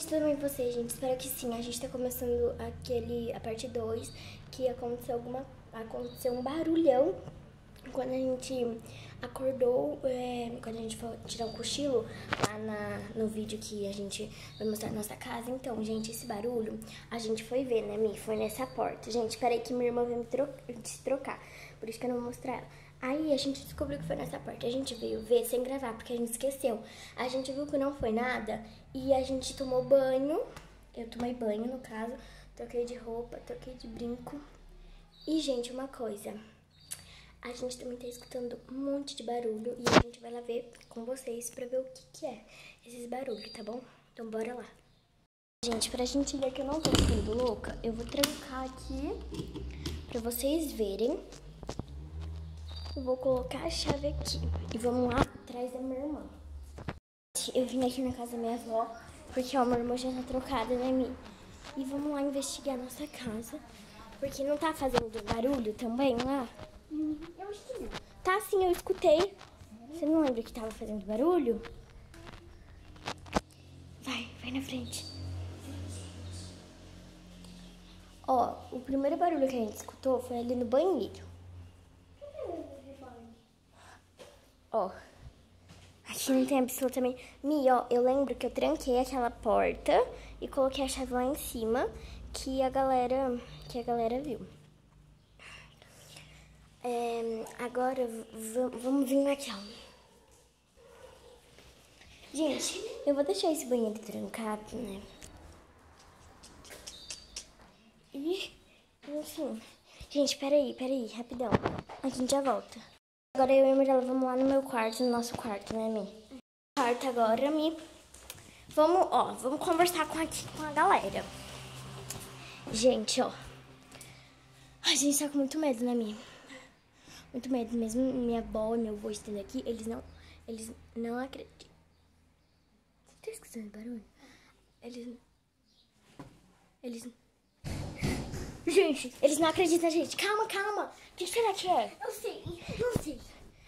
Tudo bem com vocês, gente? Espero que sim. A gente tá começando a parte 2, que aconteceu um barulhão quando a gente acordou, quando a gente foi tirar um cochilo lá no vídeo que a gente vai mostrar a nossa casa. Então, gente, esse barulho a gente foi ver, né, Mi? Foi nessa porta. Gente, peraí que minha irmã veio se trocar, por isso que eu não vou mostrar ela. Aí a gente descobriu que foi nessa porta. A gente veio ver sem gravar, porque a gente esqueceu. A gente viu que não foi nada e a gente tomou banho. Eu tomei banho, no caso. Troquei de roupa, troquei de brinco. E, gente, uma coisa. A gente também tá escutando um monte de barulho e a gente vai lá ver com vocês pra ver o que é esses barulhos, tá bom? Então bora lá. Gente, pra gente ver que eu não tô ficando louca, eu vou trancar aqui pra vocês verem. Eu vou colocar a chave aqui e vamos lá atrás da minha irmã. Eu vim aqui na casa da minha avó, porque ó, minha irmã já tá trocada, né, Mi? E vamos lá investigar a nossa casa, porque não tá fazendo barulho também lá? Eu acho que não. Tá sim, eu escutei. Você não lembra que tava fazendo barulho? Vai na frente. Ó, o primeiro barulho que a gente escutou foi ali no banheiro. Ó, aqui não tem absolutamente... Mi, ó, eu lembro que eu tranquei aquela porta e coloquei a chave lá em cima, que a galera viu. Agora, vamos vir aqui, ó. Gente, eu vou deixar esse banheiro trancado, né? E, enfim... Gente, peraí, rapidão. A gente já volta. Agora eu e a Mirella vamos lá no meu quarto, no nosso quarto, né, Mi? Quarto agora, Mi. Vamos conversar aqui com a galera. Gente, ó. A gente tá com muito medo, né, Mi? Muito medo mesmo. Minha avó e meu avô estando aqui, eles não acreditam. Você tá escutando barulho? Gente, eles não acreditam na gente. Calma. O que será que é? Não sei.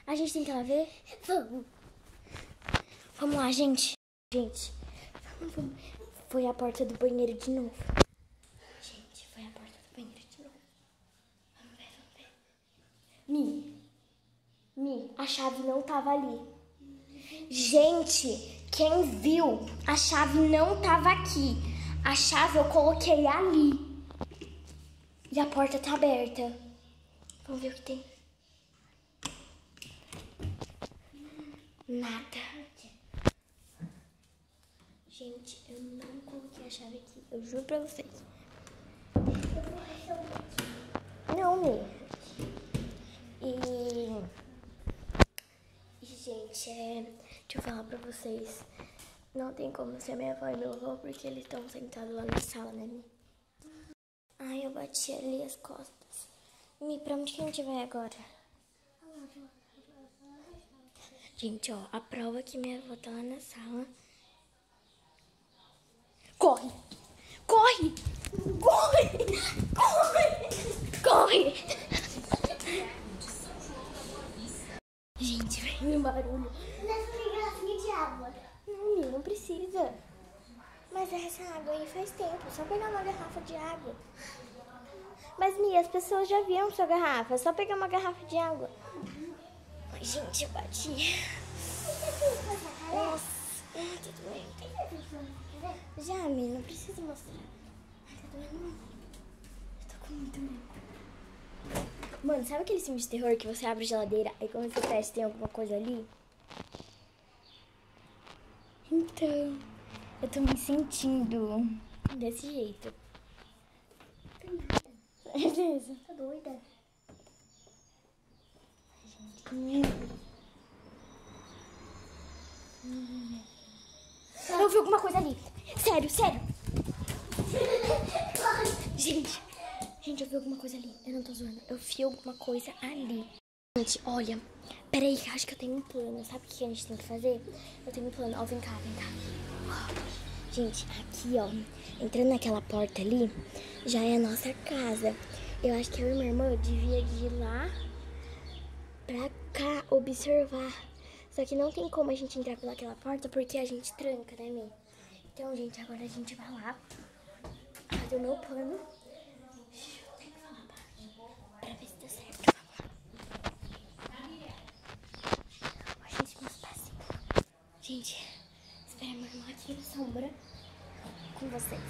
A gente tem que ir lá ver? Vamos lá, gente. Vamos. Foi a porta do banheiro de novo. Gente, foi a porta do banheiro de novo. Vamos ver. Mi, a chave não tava ali. Gente, quem viu? A chave não tava aqui. A chave eu coloquei ali. E a porta tá aberta. Vamos ver o que tem. Nada. Gente, eu não coloquei a chave aqui. Eu juro pra vocês. Não, Mi. E gente, deixa eu falar pra vocês. Não tem como ser minha avó e meu avô, porque eles estão sentados lá na sala, né, Mi? Ai, eu bati ali as costas. Mi, pra onde que a gente vai agora? Gente, ó, a prova é que minha avó tá lá na sala. Corre! Gente, vem um barulho. Nessa garrafinha de água. Não, Mi, não precisa. Mas essa água aí faz tempo, só pegar uma garrafa de água. Mas, Mi, as pessoas já viram sua garrafa, só pegar uma garrafa de água. Ai, gente, eu bati. Nossa, tá doendo. Já, Mi, não precisa mostrar. Ai, tá doendo. Eu tô com muito medo. Mano, sabe aquele filme de terror que você abre a geladeira e quando você fecha tem alguma coisa ali? Então, eu tô me sentindo desse jeito. Beleza. Tá doida? Ai, gente, que medo. Eu vi alguma coisa ali. Sério. Gente, eu vi alguma coisa ali. Eu não tô zoando. Eu vi alguma coisa ali. Gente, olha. Peraí, acho que eu tenho um plano. Sabe o que a gente tem que fazer? Eu tenho um plano. Ó, vem cá. Gente, aqui, ó. Entrando naquela porta ali, já é a nossa casa. Eu acho que eu e minha irmã devia ir lá pra cá observar. Só que não tem como a gente entrar pelaquela porta porque a gente tranca, né, Mi? Então, gente, agora a gente vai lá fazer o meu plano. Eu tenho que falar baixo pra ver se dá certo. Vamos lá. Gente, meus passinhos. Gente, espera minha irmã aqui na sombra com vocês.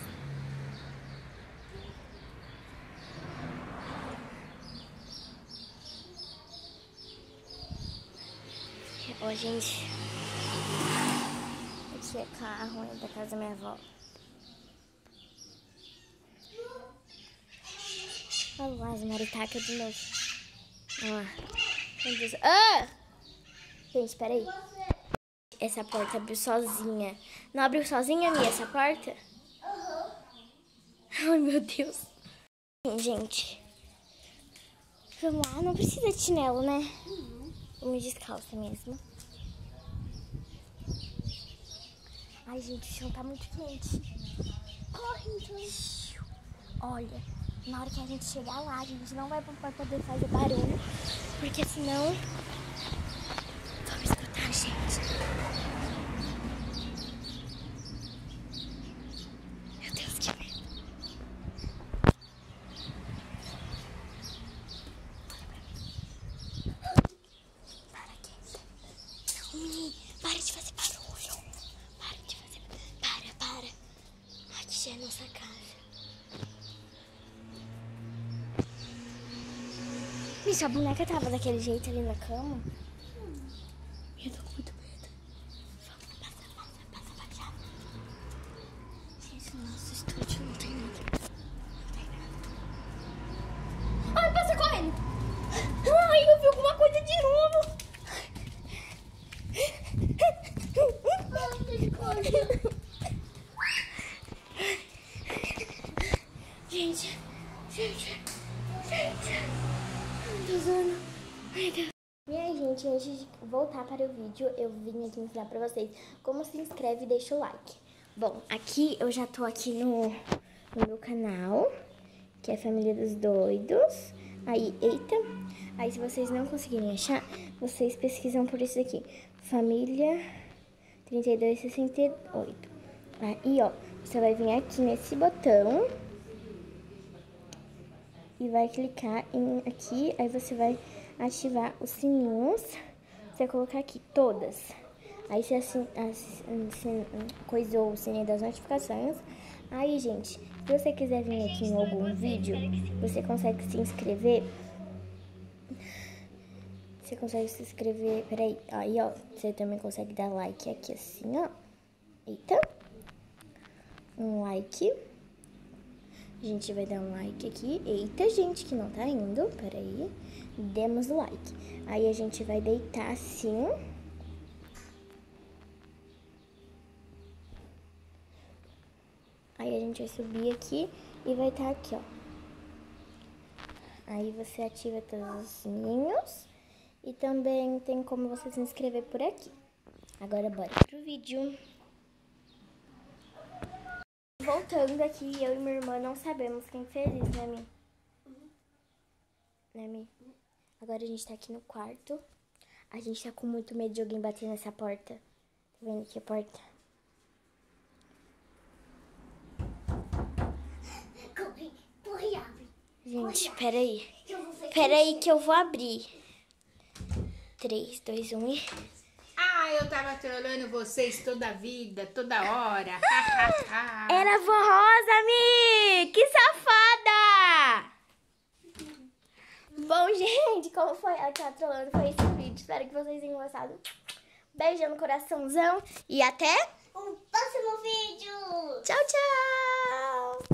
Ó, gente, aqui é carro da casa da minha avó. Olha lá, as maritaca de novo. Olha lá. Meu Deus. Ah! Gente, peraí. Essa porta abriu sozinha. Não abriu sozinha, Mia, essa porta? Ai, meu Deus. Gente, vamos lá. Não precisa de chinelo, né? Vamos descalça mesmo. Ai, gente, o chão tá muito quente. Corre, então. Olha, na hora que a gente chegar lá, a gente não vai poder fazer barulho, porque senão vamos escutar a gente. Meu Deus, que medo. Para aqui. Não, para de fazer barulho. Para de fazer. Para. Aqui já é nossa casa. E sua boneca tava daquele jeito ali na cama? Eu tô com muito medo. Vamos, passa pra cá. Gente, no nosso estúdio não tem nada. Ai, passa correndo! Ai, eu vi alguma coisa de novo! Gente. Ai, Deus. E aí, gente, antes de voltar para o vídeo, eu vim aqui ensinar pra vocês como se inscreve e deixa o like. Bom, aqui eu já tô aqui no meu canal, que é Família dos Doidos. Aí, eita. Aí, se vocês não conseguirem achar, vocês pesquisam por isso aqui. Família 3268. Aí, ó, você vai vir aqui nesse botão e vai clicar em aqui, aí você vai ativar os sininhos, você vai colocar aqui todas. Aí você coisou o sininho das notificações. Aí, gente, se você quiser vir aqui em algum vídeo, você consegue se inscrever. Você consegue se inscrever, peraí, aí, ó, você também consegue dar like aqui assim, ó. Eita. Um like. A gente vai dar um like aqui. Eita, gente, que não tá indo. Peraí. Demos o like. Aí a gente vai deitar assim. Aí a gente vai subir aqui e vai estar aqui, ó. Aí você ativa todos os sininhos. E também tem como você se inscrever por aqui. Agora bora pro vídeo. Voltando aqui, eu e minha irmã não sabemos quem fez isso, né, Mi? Né, Mi? Agora a gente tá aqui no quarto. A gente tá com muito medo de alguém bater nessa porta. Tá vendo aqui a porta? Corre, abre. Gente, peraí. Peraí que eu vou abrir. 3, 2, 1 e... Ah, eu tava trolando vocês toda a vida, toda hora. Era a vó Rosa, Mi! Que safada! Bom, gente, como foi ela que tá trolando, foi esse vídeo. Espero que vocês tenham gostado. Beijo no coraçãozão e até Um próximo vídeo. tchau, tchau!